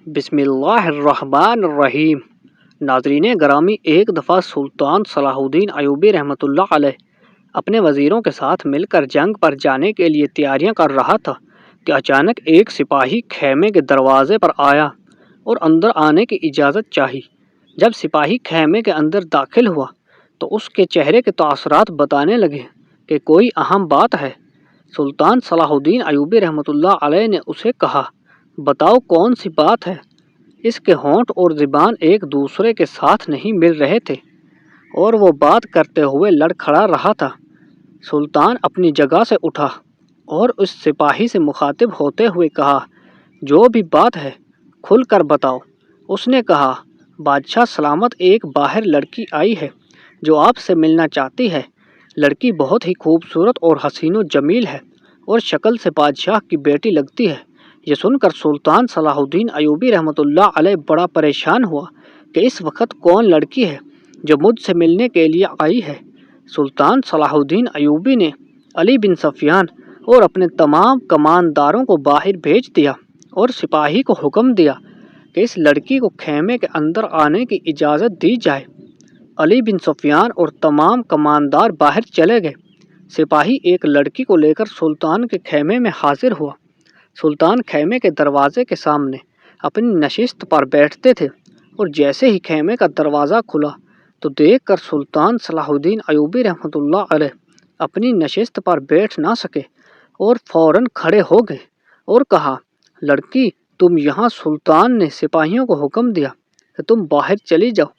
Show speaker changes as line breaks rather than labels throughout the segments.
بسم اللہ الرحمن الرحیم۔ ناظرین گرامی، ایک دفعہ سلطان صلاح الدین ایوبی رحمۃ اللہ علیہ اپنے وزیروں کے ساتھ مل کر جنگ پر جانے کے لیے تیاریاں کر رہا تھا کہ اچانک ایک سپاہی خیمے کے دروازے پر آیا اور اندر آنے کی اجازت چاہی۔ جب سپاہی خیمے کے اندر داخل ہوا تو اس کے چہرے کے تاثرات بتانے لگے کہ کوئی اہم بات ہے۔ سلطان صلاح الدین ایوبی رحمۃ اللہ علیہ نے اسے کہا، بتاؤ کون سی بات ہے؟ اس کے ہونٹ اور زبان ایک دوسرے کے ساتھ نہیں مل رہے تھے اور وہ بات کرتے ہوئے لڑکھڑا رہا تھا۔ سلطان اپنی جگہ سے اٹھا اور اس سپاہی سے مخاطب ہوتے ہوئے کہا، جو بھی بات ہے کھل کر بتاؤ۔ اس نے کہا، بادشاہ سلامت، ایک باہر لڑکی آئی ہے جو آپ سے ملنا چاہتی ہے۔ لڑکی بہت ہی خوبصورت اور حسین و جمیل ہے اور شکل سے بادشاہ کی بیٹی لگتی ہے۔ یہ سن کر سلطان صلاح الدین ایوبی رحمۃ اللہ علیہ بڑا پریشان ہوا کہ اس وقت کون لڑکی ہے جو مجھ سے ملنے کے لیے آئی ہے۔ سلطان صلاح الدین ایوبی نے علی بن سفیان اور اپنے تمام کمانداروں کو باہر بھیج دیا اور سپاہی کو حکم دیا کہ اس لڑکی کو خیمے کے اندر آنے کی اجازت دی جائے۔ علی بن سفیان اور تمام کماندار باہر چلے گئے۔ سپاہی ایک لڑکی کو لے کر سلطان کے خیمے میں حاضر ہوا۔ سلطان خیمے کے دروازے کے سامنے اپنی نشست پر بیٹھتے تھے اور جیسے ہی خیمے کا دروازہ کھلا تو دیکھ کر سلطان صلاح الدین ایوبی رحمۃ اللہ علیہ اپنی نشست پر بیٹھ نہ سکے اور فوراً کھڑے ہو گئے اور کہا، لڑکی، تم یہاں؟ سلطان نے سپاہیوں کو حکم دیا کہ تم باہر چلی جاؤ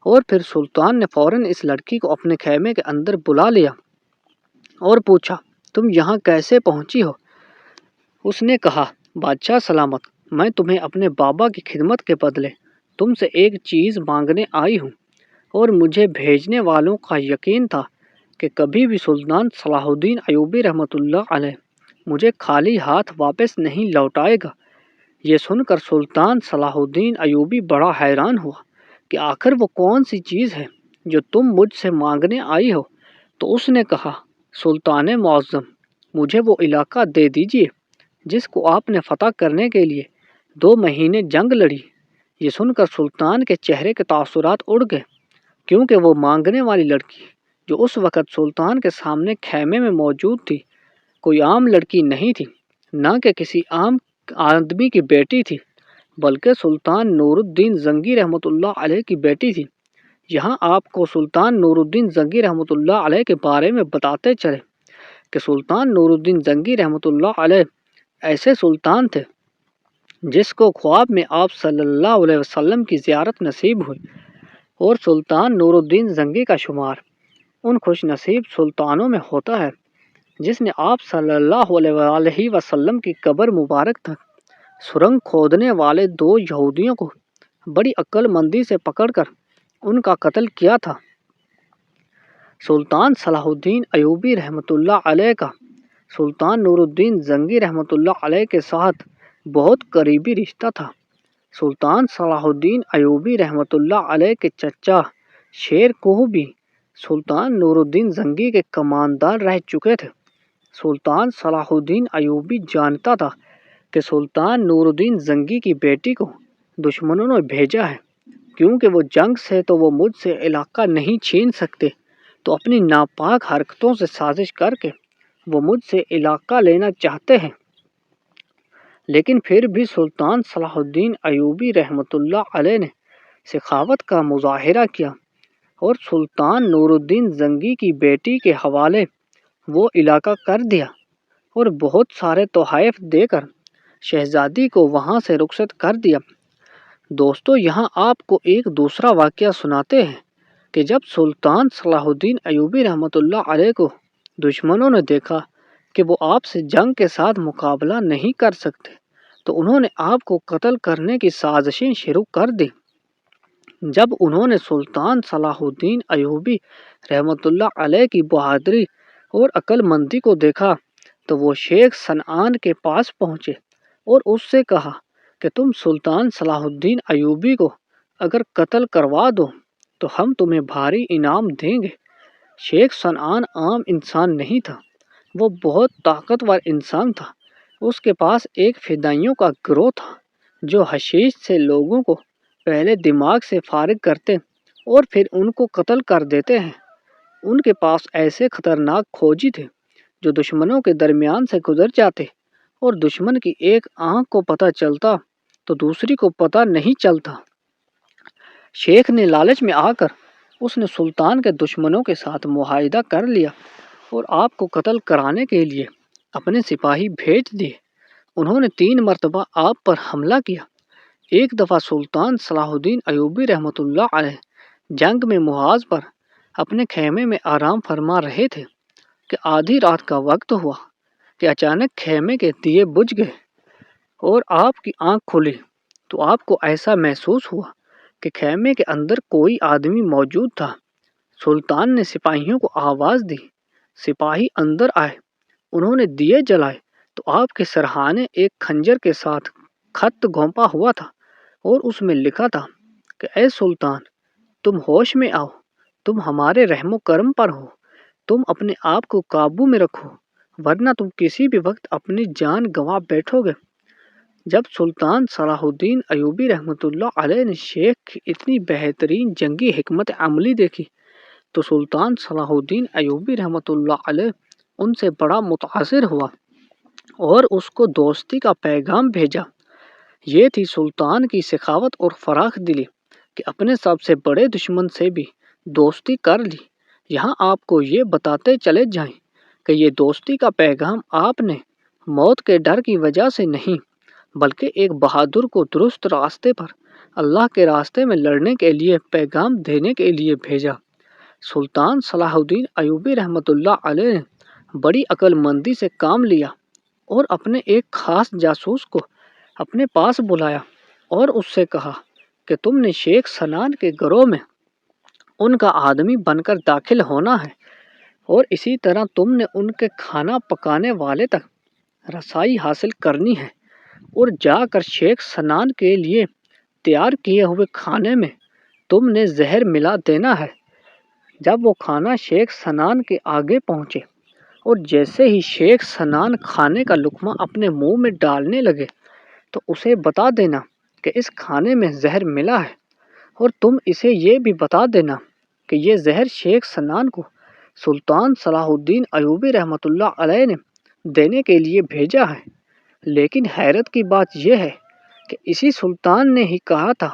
اور پھر سلطان نے فوراً اس لڑکی کو اپنے خیمے کے اندر بلا لیا اور پوچھا، تم یہاں کیسے پہنچی ہو؟ اس نے کہا، بادشاہ سلامت، میں تمہیں اپنے بابا کی خدمت کے بدلے تم سے ایک چیز مانگنے آئی ہوں اور مجھے بھیجنے والوں کا یقین تھا کہ کبھی بھی سلطان صلاح الدین ایوبی رحمۃ اللہ علیہ مجھے خالی ہاتھ واپس نہیں لوٹائے گا۔ یہ سن کر سلطان صلاح الدین ایوبی بڑا حیران ہوا کہ آخر وہ کون سی چیز ہے جو تم مجھ سے مانگنے آئی ہو۔ تو اس نے کہا، سلطان معظم، مجھے وہ علاقہ دے دیجیے جس کو آپ نے فتح کرنے کے لیے 2 مہینے جنگ لڑی۔ یہ سن کر سلطان کے چہرے کے تاثرات اڑ گئے، کیونکہ وہ مانگنے والی لڑکی جو اس وقت سلطان کے سامنے خیمے میں موجود تھی کوئی عام لڑکی نہیں تھی، نہ کہ کسی عام آدمی کی بیٹی تھی، بلکہ سلطان نور الدین زنگی رحمۃ اللہ علیہ کی بیٹی تھی۔ یہاں آپ کو سلطان نور الدین زنگی رحمۃ اللہ علیہ کے بارے میں بتاتے چلے کہ سلطان نور الدین زنگی رحمۃ اللہ علیہ ایسے سلطان تھے جس کو خواب میں آپ صلی اللہ علیہ وسلم کی زیارت نصیب ہوئی، اور سلطان نور الدین زنگی کا شمار ان خوش نصیب سلطانوں میں ہوتا ہے جس نے آپ صلی اللہ علیہ وسلم کی قبر مبارک تک سرنگ کھودنے والے 2 یہودیوں کو بڑی عقل مندی سے پکڑ کر ان کا قتل کیا تھا۔ سلطان صلاح الدین ایوبی رحمۃ اللہ علیہ کا سلطان نور الدین زنگی رحمۃ اللہ علیہ کے ساتھ بہت قریبی رشتہ تھا۔ سلطان صلاح الدین ایوبی رحمۃ اللہ علیہ کے چچا شیر کوہ بھی سلطان نور الدین زنگی کے کماندار رہ چکے تھے۔ سلطان صلاح الدین ایوبی جانتا تھا کہ سلطان نور الدین زنگی کی بیٹی کو دشمنوں نے بھیجا ہے، کیونکہ وہ جنگ سے تو وہ مجھ سے علاقہ نہیں چھین سکتے، تو اپنی ناپاک حرکتوں سے سازش کر کے وہ مجھ سے علاقہ لینا چاہتے ہیں۔ لیکن پھر بھی سلطان صلاح الدین ایوبی رحمۃ اللہ علیہ نے سخاوت کا مظاہرہ کیا اور سلطان نور الدین زنگی کی بیٹی کے حوالے وہ علاقہ کر دیا اور بہت سارے تحائف دے کر شہزادی کو وہاں سے رخصت کر دیا۔ دوستو، یہاں آپ کو ایک دوسرا واقعہ سناتے ہیں کہ جب سلطان صلاح الدین ایوبی رحمۃ اللہ علیہ کو دشمنوں نے دیکھا کہ وہ آپ سے جنگ کے ساتھ مقابلہ نہیں کر سکتے تو انہوں نے آپ کو قتل کرنے کی سازشیں شروع کر دی۔ جب انہوں نے سلطان صلاح الدین ایوبی رحمۃ اللہ علیہ کی بہادری اور عقل مندی کو دیکھا تو وہ شیخ سنعان کے پاس پہنچے اور اس سے کہا کہ تم سلطان صلاح الدین ایوبی کو اگر قتل کروا دو تو ہم تمہیں بھاری انعام دیں گے۔ شیخ سنعان عام انسان نہیں تھا، وہ بہت طاقتور انسان تھا۔ اس کے پاس ایک فدائیوں کا گروہ تھا جو حشیش سے لوگوں کو پہلے دماغ سے فارغ کرتے اور پھر ان کو قتل کر دیتے ہیں۔ ان کے پاس ایسے خطرناک کھوجی تھے جو دشمنوں کے درمیان سے گزر جاتے اور دشمن کی ایک آنکھ کو پتہ چلتا تو دوسری کو پتہ نہیں چلتا۔ شیخ نے لالچ میں آ کر اس نے سلطان کے دشمنوں کے ساتھ معاہدہ کر لیا اور آپ کو قتل کرانے کے لیے اپنے سپاہی بھیج دیے۔ انہوں نے 3 مرتبہ آپ پر حملہ کیا۔ ایک دفعہ سلطان صلاح الدین ایوبی رحمۃ اللہ علیہ جنگ میں محاذ پر اپنے خیمے میں آرام فرما رہے تھے کہ آدھی رات کا وقت ہوا کہ اچانک خیمے کے دیے بجھ گئے اور آپ کی آنکھ کھلی تو آپ کو ایسا محسوس ہوا کہ خیمے کے اندر کوئی آدمی موجود تھا۔ سلطان نے سپاہیوں کو آواز دی، سپاہی اندر آئے۔ انہوں نے دیے جلائے تو آپ کے سرہانے ایک خنجر کے ساتھ خط گھونپا ہوا تھا اور اس میں لکھا تھا کہ اے سلطان، تم ہوش میں آؤ، تم ہمارے رحم و کرم پر ہو، تم اپنے آپ کو قابو میں رکھو ورنہ تم کسی بھی وقت اپنی جان گنوا بیٹھو گے۔ جب سلطان صلاح الدین ایوبی رحمۃ اللہ علیہ نے شیخ کی اتنی بہترین جنگی حکمت عملی دیکھی تو سلطان صلاح الدین ایوبی رحمۃ اللہ علیہ ان سے بڑا متاثر ہوا اور اس کو دوستی کا پیغام بھیجا۔ یہ تھی سلطان کی سخاوت اور فراخ دلی کہ اپنے سب سے بڑے دشمن سے بھی دوستی کر لی۔ یہاں آپ کو یہ بتاتے چلے جائیں کہ یہ دوستی کا پیغام آپ نے موت کے ڈر کی وجہ سے نہیں بلکہ ایک بہادر کو درست راستے پر اللہ کے راستے میں لڑنے کے لیے پیغام دینے کے لیے بھیجا۔ سلطان صلاح الدین ایوبی رحمۃ اللہ علیہ نے بڑی عقل مندی سے کام لیا اور اپنے ایک خاص جاسوس کو اپنے پاس بلایا اور اس سے کہا کہ تم نے شیخ سنان کے گروہ میں ان کا آدمی بن کر داخل ہونا ہے اور اسی طرح تم نے ان کے کھانا پکانے والے تک رسائی حاصل کرنی ہے اور جا کر شیخ سنان کے لیے تیار کیے ہوئے کھانے میں تم نے زہر ملا دینا ہے۔ جب وہ کھانا شیخ سنان کے آگے پہنچے اور جیسے ہی شیخ سنان کھانے کا لقمہ اپنے منہ میں ڈالنے لگے تو اسے بتا دینا کہ اس کھانے میں زہر ملا ہے اور تم اسے یہ بھی بتا دینا کہ یہ زہر شیخ سنان کو سلطان صلاح الدین ایوبی رحمۃ اللہ علیہ نے دینے کے لیے بھیجا ہے۔ لیکن حیرت کی بات یہ ہے کہ اسی سلطان نے ہی کہا تھا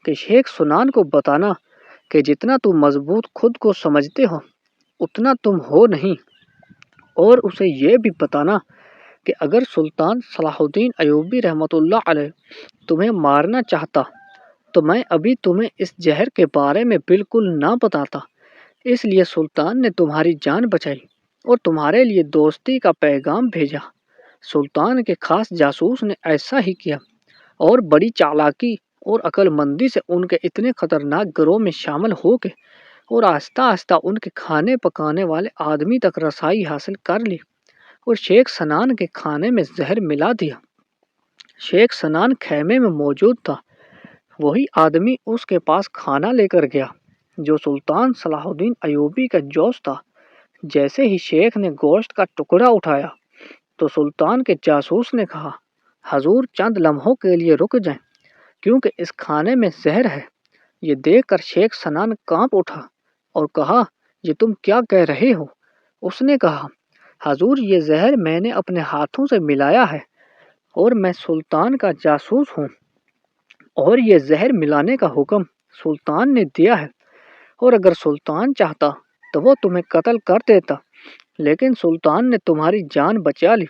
کہ شیخ سنان کو بتانا کہ جتنا تم مضبوط خود کو سمجھتے ہو اتنا تم ہو نہیں، اور اسے یہ بھی بتانا کہ اگر سلطان صلاح الدین ایوبی رحمۃ اللہ علیہ تمہیں مارنا چاہتا تو میں ابھی تمہیں اس زہر کے بارے میں بالکل نہ بتاتا، اس لیے سلطان نے تمہاری جان بچائی اور تمہارے لیے دوستی کا پیغام بھیجا۔ سلطان کے خاص جاسوس نے ایسا ہی کیا اور بڑی چالاکی اور عقل مندی سے ان کے اتنے خطرناک گروہ میں شامل ہو کے اور آہستہ آہستہ ان کے کھانے پکانے والے آدمی تک رسائی حاصل کر لی اور شیخ سنان کے کھانے میں زہر ملا دیا۔ شیخ سنان خیمے میں موجود تھا، وہی آدمی اس کے پاس کھانا لے کر گیا جو سلطان صلاح الدین ایوبی کا جوش تھا۔ جیسے ہی شیخ نے گوشت کا ٹکڑا اٹھایا تو سلطان کے جاسوس نے کہا، حضور چند لمحوں کے لیے رک جائیں کیونکہ اس کھانے میں زہر ہے۔ یہ دیکھ کر شیخ سنان کانپ اٹھا اور کہا، یہ تم کیا کہہ رہے ہو؟ اس نے کہا، حضور یہ زہر میں نے اپنے ہاتھوں سے ملایا ہے اور میں سلطان کا جاسوس ہوں اور یہ زہر ملانے کا حکم سلطان نے دیا ہے، اور اگر سلطان چاہتا تو وہ تمہیں قتل کر دیتا، لیکن سلطان نے تمہاری جان بچا لی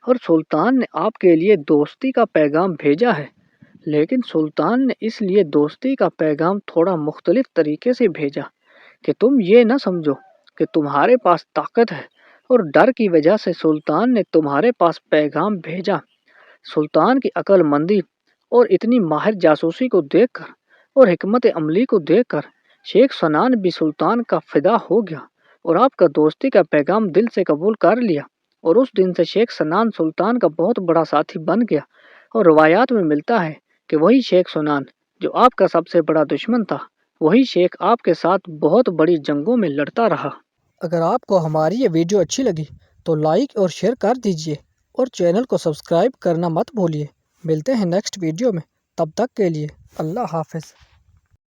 اور سلطان نے آپ کے لیے دوستی کا پیغام بھیجا ہے، لیکن سلطان نے اس لیے دوستی کا پیغام تھوڑا مختلف طریقے سے بھیجا کہ تم یہ نہ سمجھو کہ تمہارے پاس طاقت ہے اور ڈر کی وجہ سے سلطان نے تمہارے پاس پیغام بھیجا۔ سلطان کی عقل مندی اور اتنی ماہر جاسوسی کو دیکھ کر اور حکمت عملی کو دیکھ کر شیخ سنان بھی سلطان کا فدا ہو گیا اور آپ کا دوستی کا پیغام دل سے قبول کر لیا، اور اس دن سے شیخ سنان سلطان کا بہت بڑا ساتھی بن گیا، اور روایات میں ملتا ہے کہ وہی شیخ سنان جو آپ کا سب سے بڑا دشمن تھا، وہی شیخ آپ کے ساتھ بہت بڑی جنگوں میں لڑتا رہا۔ اگر آپ کو ہماری یہ ویڈیو اچھی لگی تو لائک اور شیئر کر دیجیے اور چینل کو سبسکرائب کرنا مت بھولیے۔ ملتے ہیں نیکسٹ ویڈیو میں، تب تک کے لیے اللہ حافظ۔